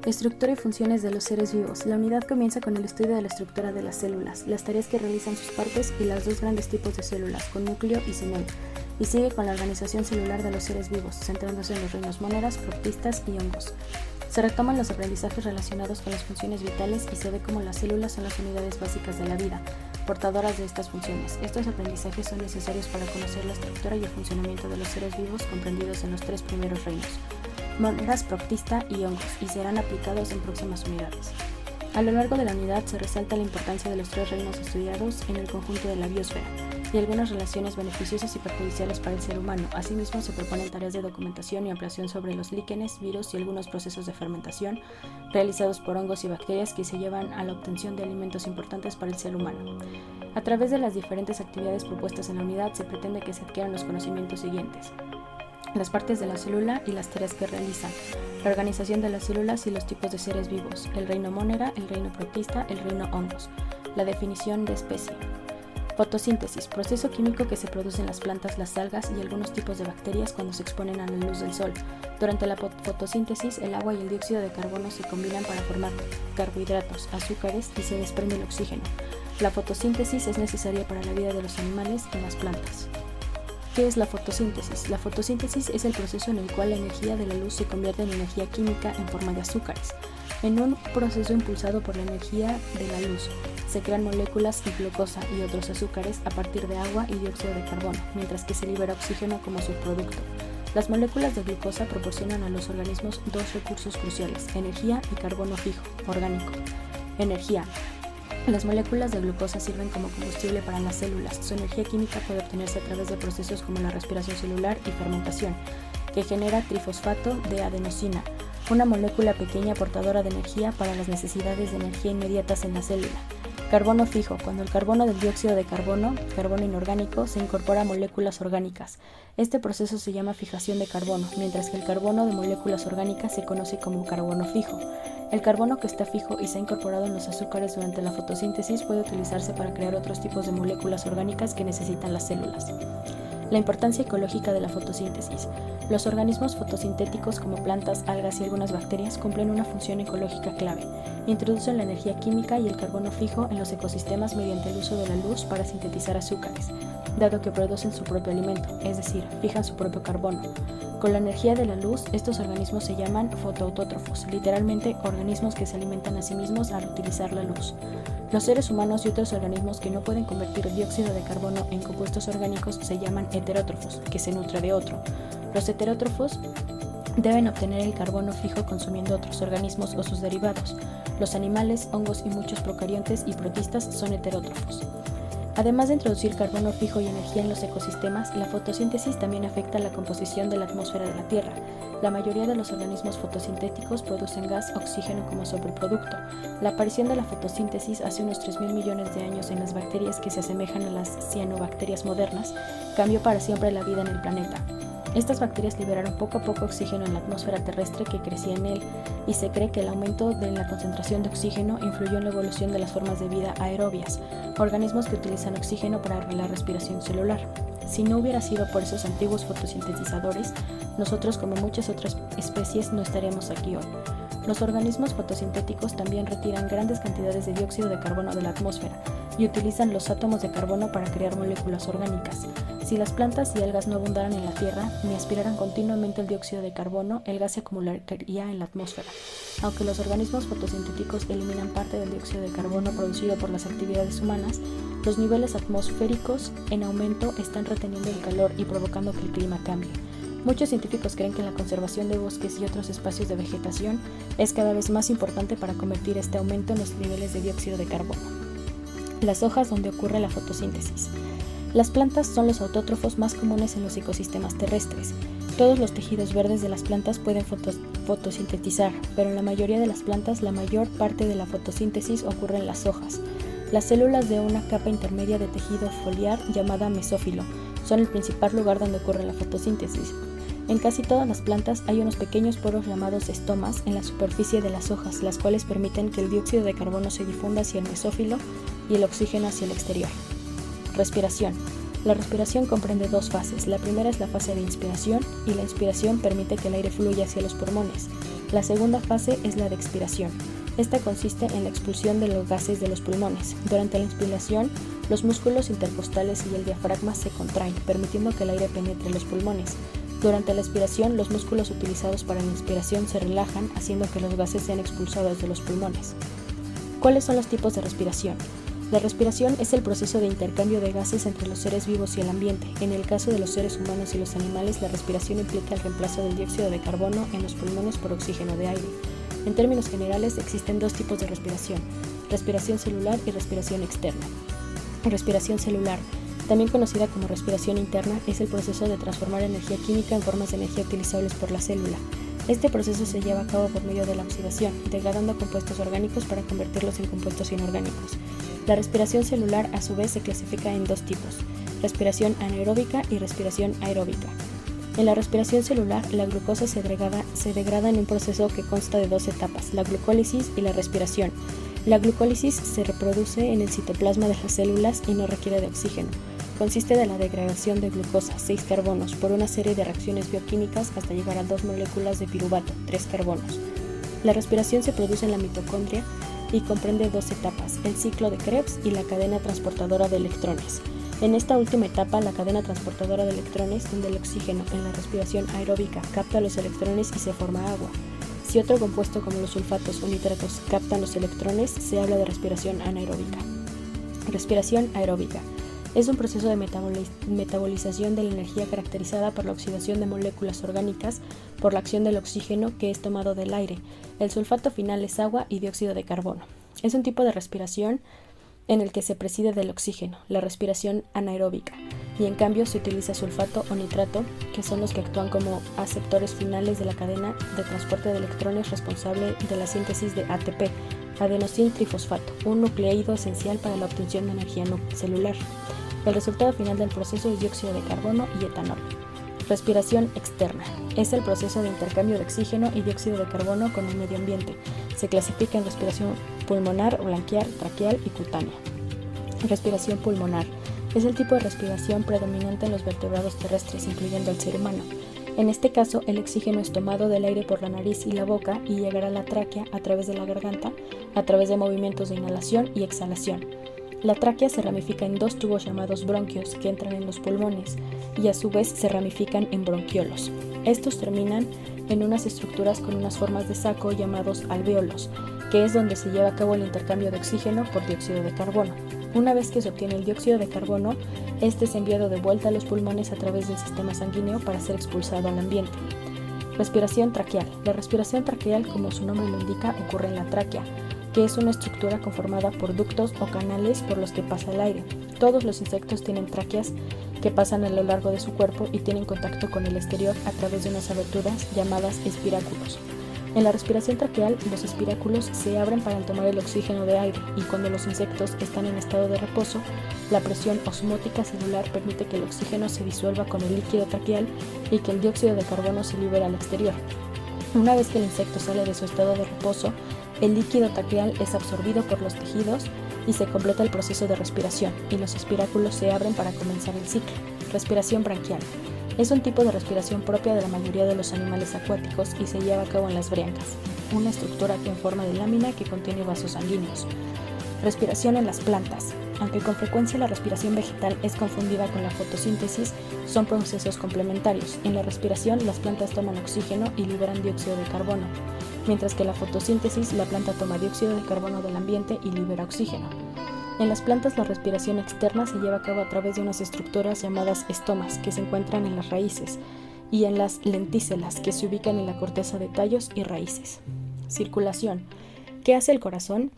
Estructura y funciones de los seres vivos. La unidad comienza con el estudio de la estructura de las células, las tareas que realizan sus partes y los dos grandes tipos de células, con núcleo y cimento, y sigue con la organización celular de los seres vivos, centrándose en los reinos moneras, protistas y hongos. Se retoman los aprendizajes relacionados con las funciones vitales y se ve cómo las células son las unidades básicas de la vida, portadoras de estas funciones. Estos aprendizajes son necesarios para conocer la estructura y el funcionamiento de los seres vivos comprendidos en los tres primeros reinos, moneras, protista y hongos, y serán aplicados en próximas unidades. A lo largo de la unidad se resalta la importancia de los tres reinos estudiados en el conjunto de la biosfera y algunas relaciones beneficiosas y perjudiciales para el ser humano. Asimismo, se proponen tareas de documentación y ampliación sobre los líquenes, virus y algunos procesos de fermentación realizados por hongos y bacterias que se llevan a la obtención de alimentos importantes para el ser humano. A través de las diferentes actividades propuestas en la unidad se pretende que se adquieran los conocimientos siguientes: las partes de la célula y las tareas que realizan, la organización de las células y los tipos de seres vivos, el reino monera, el reino protista, el reino hongos, la definición de especie. Fotosíntesis, proceso químico que se produce en las plantas, las algas y algunos tipos de bacterias cuando se exponen a la luz del sol. Durante la fotosíntesis, el agua y el dióxido de carbono se combinan para formar carbohidratos, azúcares y se desprende el oxígeno. La fotosíntesis es necesaria para la vida de los animales y las plantas. ¿Qué es la fotosíntesis? La fotosíntesis es el proceso en el cual la energía de la luz se convierte en energía química en forma de azúcares. En un proceso impulsado por la energía de la luz, se crean moléculas de glucosa y otros azúcares a partir de agua y dióxido de carbono, mientras que se libera oxígeno como subproducto. Las moléculas de glucosa proporcionan a los organismos dos recursos cruciales: energía y carbono fijo, orgánico. Energía. Las moléculas de glucosa sirven como combustible para las células. Su energía química puede obtenerse a través de procesos como la respiración celular y fermentación, que genera trifosfato de adenosina, una molécula pequeña portadora de energía para las necesidades de energía inmediatas en la célula. Carbono fijo, cuando el carbono del dióxido de carbono, carbono inorgánico, se incorpora a moléculas orgánicas. Este proceso se llama fijación de carbono, mientras que el carbono de moléculas orgánicas se conoce como carbono fijo. El carbono que está fijo y se ha incorporado en los azúcares durante la fotosíntesis puede utilizarse para crear otros tipos de moléculas orgánicas que necesitan las células. La importancia ecológica de la fotosíntesis. Los organismos fotosintéticos como plantas, algas y algunas bacterias cumplen una función ecológica clave. Introducen la energía química y el carbono fijo en los ecosistemas mediante el uso de la luz para sintetizar azúcares, dado que producen su propio alimento, es decir, fijan su propio carbono. Con la energía de la luz, estos organismos se llaman fotoautótrofos, literalmente organismos que se alimentan a sí mismos al utilizar la luz. Los seres humanos y otros organismos que no pueden convertir dióxido de carbono en compuestos orgánicos se llaman heterótrofos, que se nutre de otro. Los heterótrofos deben obtener el carbono fijo consumiendo otros organismos o sus derivados. Los animales, hongos y muchos procariontes y protistas son heterótrofos. Además de introducir carbono fijo y energía en los ecosistemas, la fotosíntesis también afecta la composición de la atmósfera de la Tierra. La mayoría de los organismos fotosintéticos producen gas oxígeno como sobreproducto. La aparición de la fotosíntesis hace unos 3.000 millones de años en las bacterias que se asemejan a las cianobacterias modernas cambió para siempre la vida en el planeta. Estas bacterias liberaron poco a poco oxígeno en la atmósfera terrestre que crecía en él, y se cree que el aumento de la concentración de oxígeno influyó en la evolución de las formas de vida aerobias, organismos que utilizan oxígeno para la respiración celular. Si no hubiera sido por esos antiguos fotosintetizadores, nosotros, como muchas otras especies, no estaríamos aquí hoy. Los organismos fotosintéticos también retiran grandes cantidades de dióxido de carbono de la atmósfera y utilizan los átomos de carbono para crear moléculas orgánicas. Si las plantas y algas no abundaran en la Tierra ni aspiraran continuamente el dióxido de carbono, el gas se acumularía en la atmósfera. Aunque los organismos fotosintéticos eliminan parte del dióxido de carbono producido por las actividades humanas, los niveles atmosféricos en aumento están reteniendo el calor y provocando que el clima cambie. Muchos científicos creen que la conservación de bosques y otros espacios de vegetación es cada vez más importante para convertir este aumento en los niveles de dióxido de carbono. Las hojas donde ocurre la fotosíntesis. Las plantas son los autótrofos más comunes en los ecosistemas terrestres. Todos los tejidos verdes de las plantas pueden fotosintetizar, pero en la mayoría de las plantas la mayor parte de la fotosíntesis ocurre en las hojas. Las células de una capa intermedia de tejido foliar llamada mesófilo son el principal lugar donde ocurre la fotosíntesis. En casi todas las plantas hay unos pequeños poros llamados estomas en la superficie de las hojas, las cuales permiten que el dióxido de carbono se difunda hacia el mesófilo y el oxígeno hacia el exterior. Respiración. La respiración comprende dos fases. La primera es la fase de inspiración, y la inspiración permite que el aire fluya hacia los pulmones. La segunda fase es la de expiración. Esta consiste en la expulsión de los gases de los pulmones. Durante la inspiración, los músculos intercostales y el diafragma se contraen, permitiendo que el aire penetre los pulmones. Durante la expiración, los músculos utilizados para la inspiración se relajan, haciendo que los gases sean expulsados de los pulmones. ¿Cuáles son los tipos de respiración? La respiración es el proceso de intercambio de gases entre los seres vivos y el ambiente. En el caso de los seres humanos y los animales, la respiración implica el reemplazo del dióxido de carbono en los pulmones por oxígeno de aire. En términos generales, existen dos tipos de respiración: respiración celular y respiración externa. Respiración celular, también conocida como respiración interna, es el proceso de transformar energía química en formas de energía utilizables por la célula. Este proceso se lleva a cabo por medio de la oxidación, degradando compuestos orgánicos para convertirlos en compuestos inorgánicos. La respiración celular, a su vez, se clasifica en dos tipos: respiración anaeróbica y respiración aeróbica. En la respiración celular, la glucosa se degrada en un proceso que consta de dos etapas: la glucólisis y la respiración. La glucólisis se reproduce en el citoplasma de las células y no requiere de oxígeno. Consiste de la degradación de glucosa, 6 carbonos, por una serie de reacciones bioquímicas hasta llegar a 2 moléculas de piruvato, 3 carbonos. La respiración se produce en la mitocondria y comprende dos etapas: el ciclo de Krebs y la cadena transportadora de electrones. En esta última etapa, la cadena transportadora de electrones, donde el oxígeno en la respiración aeróbica capta los electrones y se forma agua. Si otro compuesto como los sulfatos o nitratos captan los electrones, se habla de respiración anaeróbica. Respiración aeróbica es un proceso de metabolización de la energía caracterizada por la oxidación de moléculas orgánicas por la acción del oxígeno que es tomado del aire. El sulfato final es agua y dióxido de carbono. Es un tipo de respiración en el que se prescinde del oxígeno, la respiración anaeróbica, y en cambio se utiliza sulfato o nitrato, que son los que actúan como aceptores finales de la cadena de transporte de electrones responsable de la síntesis de ATP, adenosín trifosfato, un nucleído esencial para la obtención de energía celular. El resultado final del proceso es dióxido de carbono y etanol. Respiración externa es el proceso de intercambio de oxígeno y dióxido de carbono con el medio ambiente. Se clasifica en respiración pulmonar, bronquial, traqueal y cutánea. Respiración pulmonar es el tipo de respiración predominante en los vertebrados terrestres, incluyendo al ser humano. En este caso, el oxígeno es tomado del aire por la nariz y la boca y llegará a la tráquea a través de la garganta, a través de movimientos de inhalación y exhalación. La tráquea se ramifica en dos tubos llamados bronquios que entran en los pulmones y a su vez se ramifican en bronquiolos. Estos terminan en unas estructuras con unas formas de saco llamados alvéolos, que es donde se lleva a cabo el intercambio de oxígeno por dióxido de carbono. Una vez que se obtiene el dióxido de carbono, este es enviado de vuelta a los pulmones a través del sistema sanguíneo para ser expulsado al ambiente. Respiración traqueal. La respiración traqueal, como su nombre lo indica, ocurre en la tráquea, que es una estructura conformada por ductos o canales por los que pasa el aire. Todos los insectos tienen tráqueas que pasan a lo largo de su cuerpo y tienen contacto con el exterior a través de unas aberturas llamadas espiráculos. En la respiración traqueal, los espiráculos se abren para tomar el oxígeno de aire y cuando los insectos están en estado de reposo, la presión osmótica celular permite que el oxígeno se disuelva con el líquido traqueal y que el dióxido de carbono se libere al exterior. Una vez que el insecto sale de su estado de reposo, el líquido traqueal es absorbido por los tejidos y se completa el proceso de respiración, y los espiráculos se abren para comenzar el ciclo. Respiración branquial. Es un tipo de respiración propia de la mayoría de los animales acuáticos y se lleva a cabo en las briancas, una estructura en forma de lámina que contiene vasos sanguíneos. Respiración en las plantas. Aunque con frecuencia la respiración vegetal es confundida con la fotosíntesis, son procesos complementarios. En la respiración, las plantas toman oxígeno y liberan dióxido de carbono, mientras que en la fotosíntesis, la planta toma dióxido de carbono del ambiente y libera oxígeno. En las plantas, la respiración externa se lleva a cabo a través de unas estructuras llamadas estomas, que se encuentran en las raíces, y en las lentícelas, que se ubican en la corteza de tallos y raíces. Circulación. ¿Qué hace el corazón?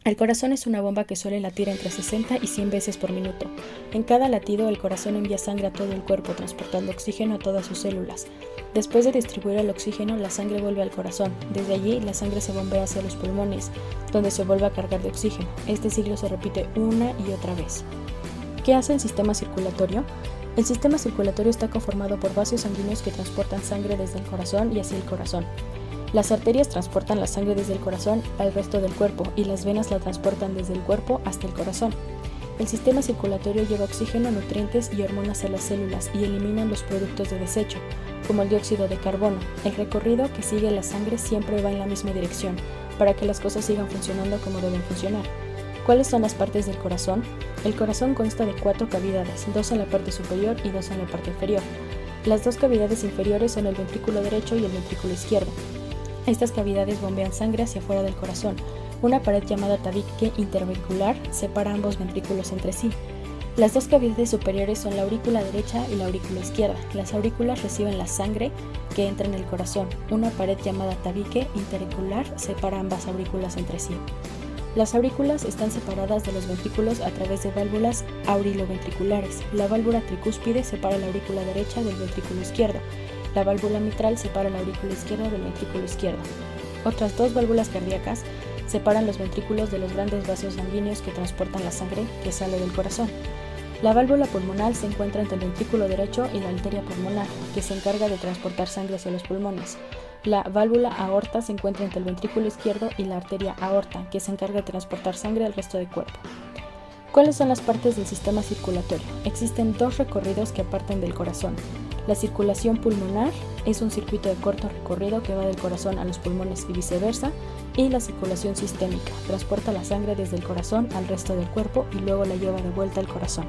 El corazón es una bomba que suele latir entre 60 y 100 veces por minuto. En cada latido, el corazón envía sangre a todo el cuerpo, transportando oxígeno a todas sus células. Después de distribuir el oxígeno, la sangre vuelve al corazón. Desde allí, la sangre se bombea hacia los pulmones, donde se vuelve a cargar de oxígeno. Este ciclo se repite una y otra vez. ¿Qué hace el sistema circulatorio? El sistema circulatorio está conformado por vasos sanguíneos que transportan sangre desde el corazón y hacia el corazón. Las arterias transportan la sangre desde el corazón al resto del cuerpo y las venas la transportan desde el cuerpo hasta el corazón. El sistema circulatorio lleva oxígeno, nutrientes y hormonas a las células y elimina los productos de desecho, como el dióxido de carbono. El recorrido que sigue la sangre siempre va en la misma dirección, para que las cosas sigan funcionando como deben funcionar. ¿Cuáles son las partes del corazón? El corazón consta de 4 cavidades, 2 en la parte superior y 2 en la parte inferior. Las 2 cavidades inferiores son el ventrículo derecho y el ventrículo izquierdo. Estas cavidades bombean sangre hacia afuera del corazón. Una pared llamada tabique interventricular separa ambos ventrículos entre sí. Las 2 cavidades superiores son la aurícula derecha y la aurícula izquierda. Las aurículas reciben la sangre que entra en el corazón. Una pared llamada tabique interventricular separa ambas aurículas entre sí. Las aurículas están separadas de los ventrículos a través de válvulas auriculoventriculares. La válvula tricúspide separa la aurícula derecha del ventrículo izquierdo. La válvula mitral separa la aurícula izquierda del ventrículo izquierdo. Otras 2 válvulas cardíacas separan los ventrículos de los grandes vasos sanguíneos que transportan la sangre que sale del corazón. La válvula pulmonar se encuentra entre el ventrículo derecho y la arteria pulmonar, que se encarga de transportar sangre hacia los pulmones. La válvula aorta se encuentra entre el ventrículo izquierdo y la arteria aorta, que se encarga de transportar sangre al resto del cuerpo. ¿Cuáles son las partes del sistema circulatorio? Existen 2 recorridos que parten del corazón. La circulación pulmonar es un circuito de corto recorrido que va del corazón a los pulmones y viceversa, y la circulación sistémica transporta la sangre desde el corazón al resto del cuerpo y luego la lleva de vuelta al corazón.